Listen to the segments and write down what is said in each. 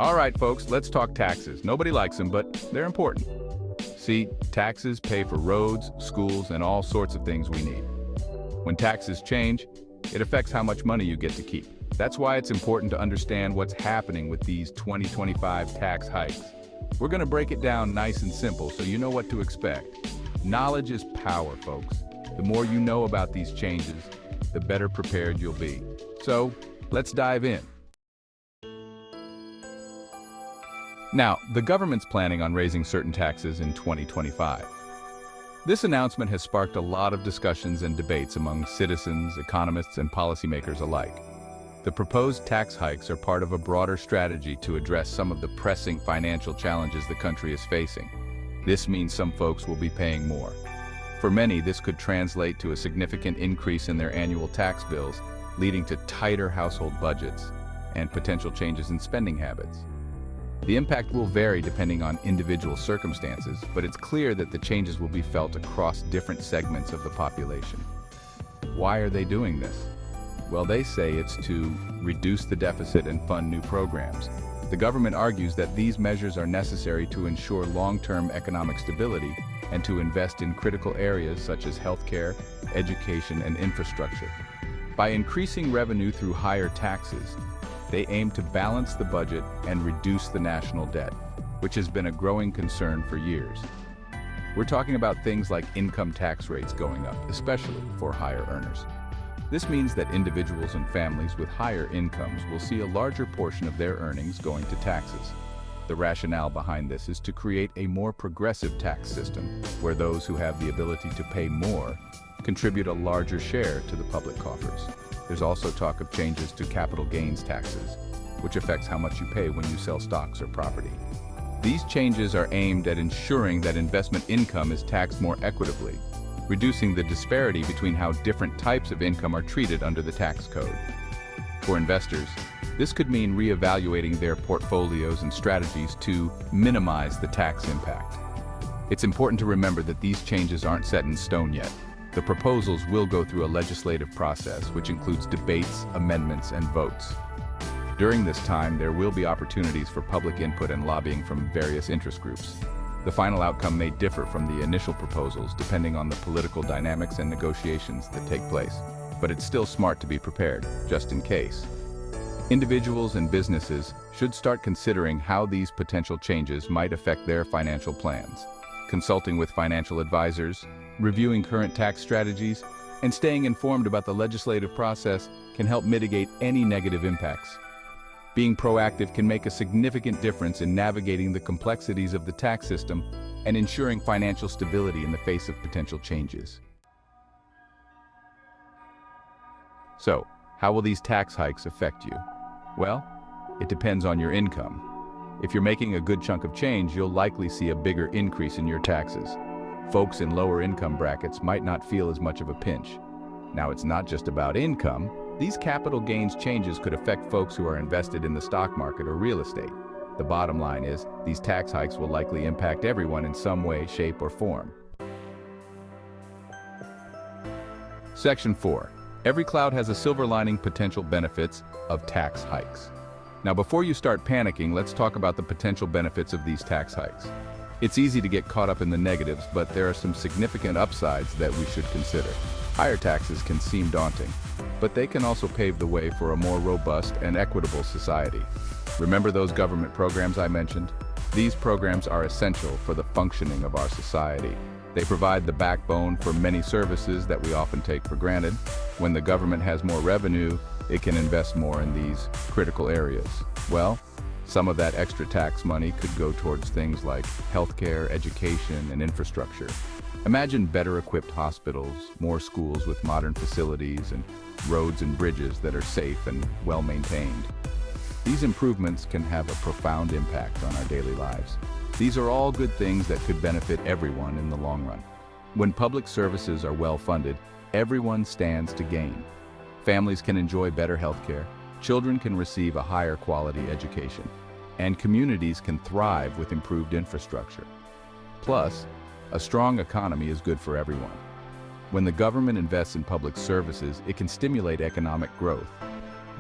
All right, folks, let's talk taxes. Nobody likes them, but they're important. See, taxes pay for roads, schools, and all sorts of things we need. When taxes change, it affects how much money you get to keep. That's why it's important to understand what's happening with these 2025 tax hikes. We're going to break it down nice and simple so you know what to expect. Knowledge is power, folks. The more you know about these changes, the better prepared you'll be. So, let's dive in. Now, the government's planning on raising certain taxes in 2025. This announcement has sparked a lot of discussions and debates among citizens, economists, and policymakers alike. The proposed tax hikes are part of a broader strategy to address some of the pressing financial challenges the country is facing. This means some folks will be paying more. For many, this could translate to a significant increase in their annual tax bills, leading to tighter household budgets and potential changes in spending habits. The impact will vary depending on individual circumstances, but it's clear that the changes will be felt across different segments of the population. Why are they doing this? Well, they say it's to reduce the deficit and fund new programs. The government argues that these measures are necessary to ensure long-term economic stability and to invest in critical areas such as healthcare, education, and infrastructure. By increasing revenue through higher taxes, they aim to balance the budget and reduce the national debt, which has been a growing concern for years. We're talking about things like income tax rates going up, especially for higher earners. This means that individuals and families with higher incomes will see a larger portion of their earnings going to taxes. The rationale behind this is to create a more progressive tax system, where those who have the ability to pay more contribute a larger share to the public coffers. There's also talk of changes to capital gains taxes, which affects how much you pay when you sell stocks or property. These changes are aimed at ensuring that investment income is taxed more equitably, reducing the disparity between how different types of income are treated under the tax code. For investors, this could mean reevaluating their portfolios and strategies to minimize the tax impact. It's important to remember that these changes aren't set in stone yet. The proposals will go through a legislative process, which includes debates, amendments, and votes. During this time, there will be opportunities for public input and lobbying from various interest groups. The final outcome may differ from the initial proposals, depending on the political dynamics and negotiations that take place. But it's still smart to be prepared, just in case. Individuals and businesses should start considering how these potential changes might affect their financial plans. Consulting with financial advisors, reviewing current tax strategies, and staying informed about the legislative process can help mitigate any negative impacts. Being proactive can make a significant difference in navigating the complexities of the tax system and ensuring financial stability in the face of potential changes. So, how will these tax hikes affect you? Well, it depends on your income. If you're making a good chunk of change, you'll likely see a bigger increase in your taxes. Folks in lower income brackets might not feel as much of a pinch. Now, it's not just about income. These capital gains changes could affect folks who are invested in the stock market or real estate. The bottom line is, these tax hikes will likely impact everyone in some way, shape, or form. Section 4. Every cloud has a silver lining: potential benefits of tax hikes. Now, before you start panicking, let's talk about the potential benefits of these tax hikes. It's easy to get caught up in the negatives, but there are some significant upsides that we should consider. Higher taxes can seem daunting, but they can also pave the way for a more robust and equitable society. Remember those government programs I mentioned? These programs are essential for the functioning of our society. They provide the backbone for many services that we often take for granted. When the government has more revenue, it can invest more in these critical areas. Well, some of that extra tax money could go towards things like healthcare, education, and infrastructure. Imagine better equipped hospitals, more schools with modern facilities, and roads and bridges that are safe and well maintained. These improvements can have a profound impact on our daily lives. These are all good things that could benefit everyone in the long run. When public services are well funded, everyone stands to gain. Families can enjoy better healthcare, children can receive a higher quality education, and communities can thrive with improved infrastructure. Plus, a strong economy is good for everyone. When the government invests in public services, it can stimulate economic growth.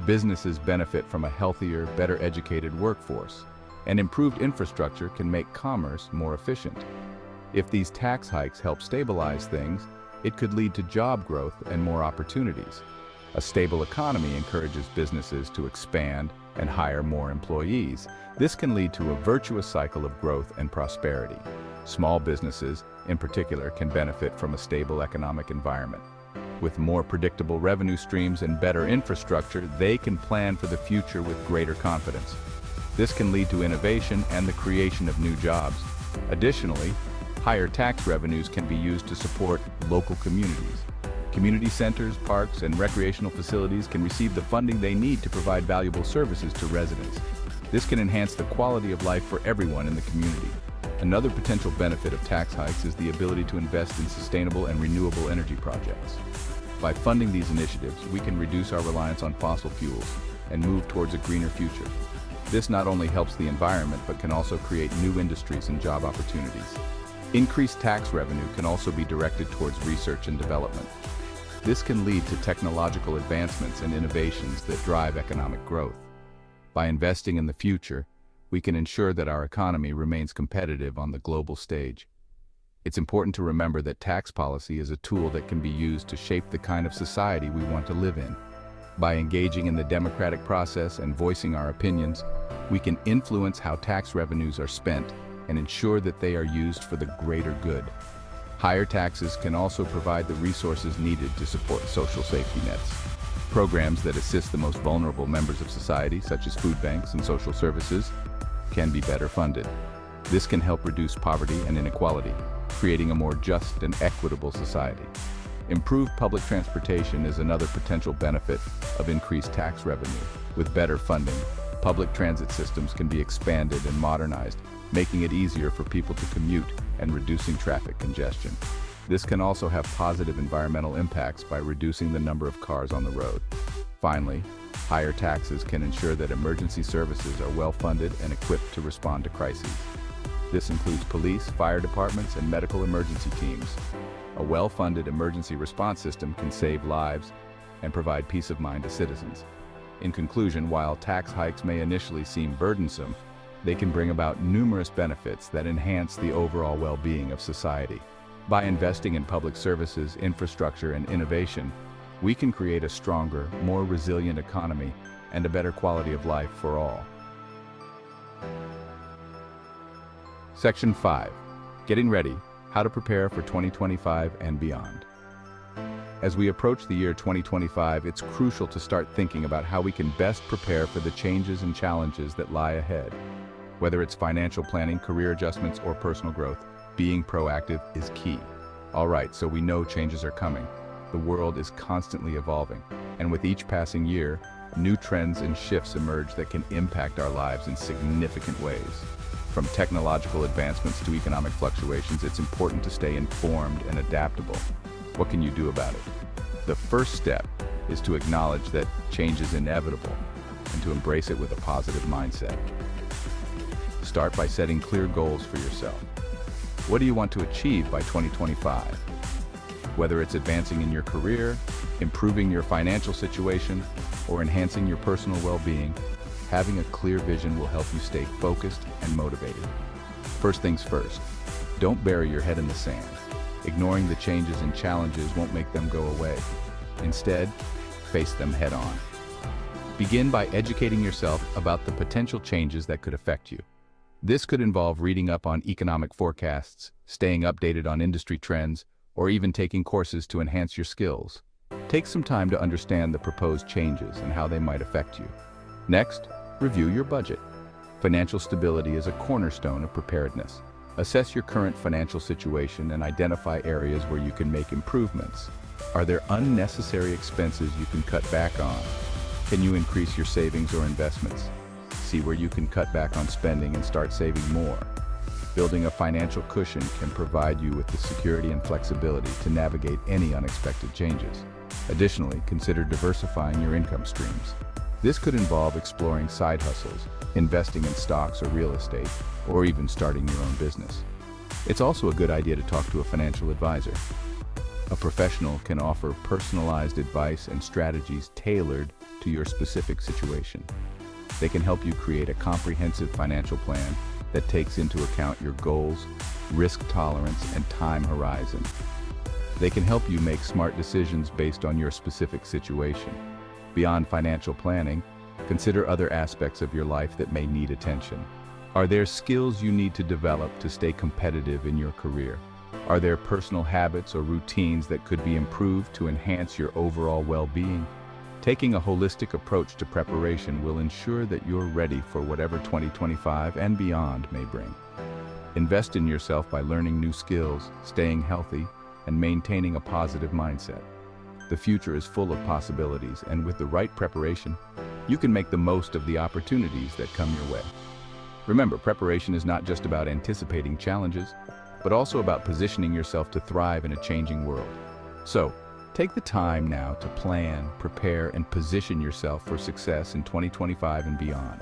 Businesses benefit from a healthier, better educated workforce, and improved infrastructure can make commerce more efficient. If these tax hikes help stabilize things, it could lead to job growth and more opportunities. A stable economy encourages businesses to expand and hire more employees. This can lead to a virtuous cycle of growth and prosperity. Small businesses, in particular, can benefit from a stable economic environment. With more predictable revenue streams and better infrastructure, they can plan for the future with greater confidence. This can lead to innovation and the creation of new jobs. Additionally, higher tax revenues can be used to support local communities. Community centers, parks, and recreational facilities can receive the funding they need to provide valuable services to residents. This can enhance the quality of life for everyone in the community. Another potential benefit of tax hikes is the ability to invest in sustainable and renewable energy projects. By funding these initiatives, we can reduce our reliance on fossil fuels and move towards a greener future. This not only helps the environment, but can also create new industries and job opportunities. Increased tax revenue can also be directed towards research and development. This can lead to technological advancements and innovations that drive economic growth. By investing in the future, we can ensure that our economy remains competitive on the global stage. It's important to remember that tax policy is a tool that can be used to shape the kind of society we want to live in. By engaging in the democratic process and voicing our opinions, we can influence how tax revenues are spent and ensure that they are used for the greater good. Higher taxes can also provide the resources needed to support social safety nets. Programs that assist the most vulnerable members of society, such as food banks and social services, can be better funded. This can help reduce poverty and inequality, creating a more just and equitable society. Improved public transportation is another potential benefit of increased tax revenue. With better funding, public transit systems can be expanded and modernized, making it easier for people to commute and reducing traffic congestion. This can also have positive environmental impacts by reducing the number of cars on the road. Finally, higher taxes can ensure that emergency services are well funded and equipped to respond to crises. This includes police, fire departments, and medical emergency teams. A well-funded emergency response system can save lives and provide peace of mind to citizens. In conclusion, while tax hikes may initially seem burdensome, they can bring about numerous benefits that enhance the overall well-being of society. By investing in public services, infrastructure, and innovation, we can create a stronger, more resilient economy and a better quality of life for all. Section 5. Getting ready, how to prepare for 2025 and beyond. As we approach the year 2025, it's crucial to start thinking about how we can best prepare for the changes and challenges that lie ahead. Whether it's financial planning, career adjustments, or personal growth, being proactive is key. All right, so we know changes are coming. The world is constantly evolving, and with each passing year, new trends and shifts emerge that can impact our lives in significant ways. From technological advancements to economic fluctuations, it's important to stay informed and adaptable. What can you do about it? The first step is to acknowledge that change is inevitable and to embrace it with a positive mindset. Start by setting clear goals for yourself. What do you want to achieve by 2025? Whether it's advancing in your career, improving your financial situation, or enhancing your personal well-being, having a clear vision will help you stay focused and motivated. First things first, don't bury your head in the sand. Ignoring the changes and challenges won't make them go away. Instead, face them head on. Begin by educating yourself about the potential changes that could affect you. This could involve reading up on economic forecasts, staying updated on industry trends, or even taking courses to enhance your skills. Take some time to understand the proposed changes and how they might affect you. Next, review your budget. Financial stability is a cornerstone of preparedness. Assess your current financial situation and identify areas where you can make improvements. Are there unnecessary expenses you can cut back on? Can you increase your savings or investments? See where you can cut back on spending and start saving more. Building a financial cushion can provide you with the security and flexibility to navigate any unexpected changes. Additionally, consider diversifying your income streams. This could involve exploring side hustles, investing in stocks or real estate, or even starting your own business. It's also a good idea to talk to a financial advisor. A professional can offer personalized advice and strategies tailored to your specific situation. They can help you create a comprehensive financial plan that takes into account your goals, risk tolerance, and time horizon. They can help you make smart decisions based on your specific situation. Beyond financial planning, consider other aspects of your life that may need attention. Are there skills you need to develop to stay competitive in your career? Are there personal habits or routines that could be improved to enhance your overall well-being? Taking a holistic approach to preparation will ensure that you're ready for whatever 2025 and beyond may bring. Invest in yourself by learning new skills, staying healthy, and maintaining a positive mindset. The future is full of possibilities, and with the right preparation, you can make the most of the opportunities that come your way. Remember, preparation is not just about anticipating challenges, but also about positioning yourself to thrive in a changing world. So, take the time now to plan, prepare, and position yourself for success in 2025 and beyond.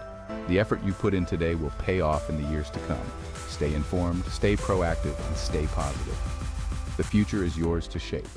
The effort you put in today will pay off in the years to come. Stay informed, stay proactive, and stay positive. The future is yours to shape.